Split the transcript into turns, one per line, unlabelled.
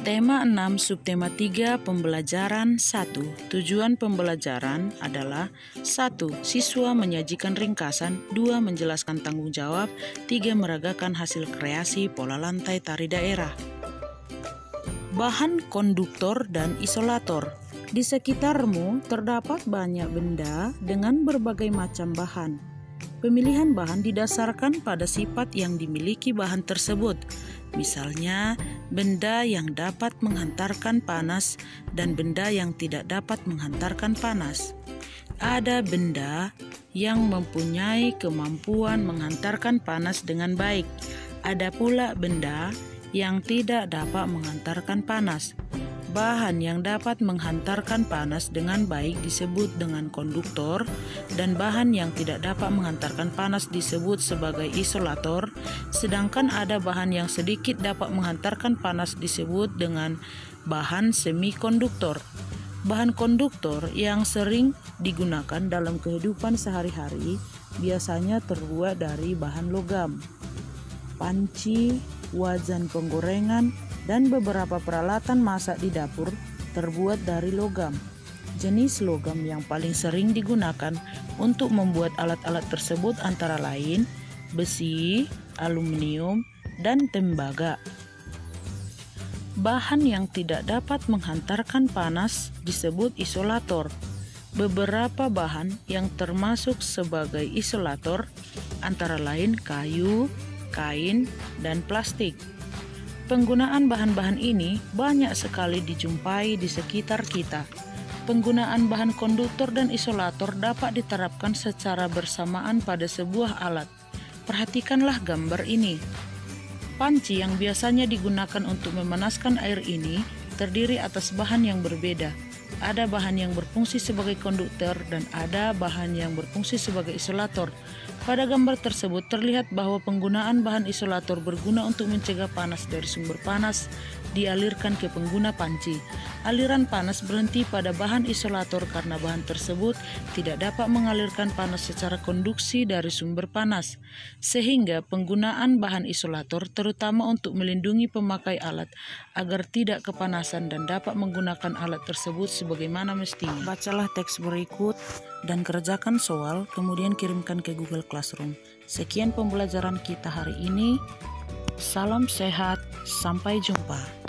Tema 6 subtema 3 pembelajaran 1. Tujuan pembelajaran adalah 1. Siswa menyajikan ringkasan, 2. Menjelaskan tanggung jawab, 3. Meragakan hasil kreasi pola lantai tari daerah. Bahan konduktor dan isolator. Di sekitarmu terdapat banyak benda dengan berbagai macam bahan. Pemilihan bahan didasarkan pada sifat yang dimiliki bahan tersebut. Misalnya, benda yang dapat menghantarkan panas dan benda yang tidak dapat menghantarkan panas. Ada benda yang mempunyai kemampuan menghantarkan panas dengan baik. Ada pula benda yang tidak dapat menghantarkan panas. Bahan yang dapat menghantarkan panas dengan baik disebut dengan konduktor, dan bahan yang tidak dapat menghantarkan panas disebut sebagai isolator, sedangkan ada bahan yang sedikit dapat menghantarkan panas disebut dengan bahan semikonduktor. Bahan konduktor yang sering digunakan dalam kehidupan sehari-hari biasanya terbuat dari bahan logam. Panci, wajan penggorengan, dan beberapa peralatan masak di dapur terbuat dari logam. Jenis logam yang paling sering digunakan untuk membuat alat-alat tersebut antara lain besi, aluminium, dan tembaga. Bahan yang tidak dapat menghantarkan panas disebut isolator. Beberapa bahan yang termasuk sebagai isolator antara lain kayu, kain, dan plastik. Penggunaan bahan-bahan ini banyak sekali dijumpai di sekitar kita. Penggunaan bahan konduktor dan isolator dapat diterapkan secara bersamaan pada sebuah alat. Perhatikanlah gambar ini. Panci yang biasanya digunakan untuk memanaskan air ini terdiri atas bahan yang berbeda. Ada bahan yang berfungsi sebagai konduktor dan ada bahan yang berfungsi sebagai isolator. Pada gambar tersebut terlihat bahwa penggunaan bahan isolator berguna untuk mencegah panas dari sumber panas dialirkan ke pengguna panci. Aliran panas berhenti pada bahan isolator karena bahan tersebut tidak dapat mengalirkan panas secara konduksi dari sumber panas. Sehingga penggunaan bahan isolator terutama untuk melindungi pemakai alat agar tidak kepanasan dan dapat menggunakan alat tersebut sebagaimana mestinya. Bacalah teks berikut dan kerjakan soal, kemudian kirimkan ke Google Classroom. Sekian pembelajaran kita hari ini. Salam sehat, sampai jumpa.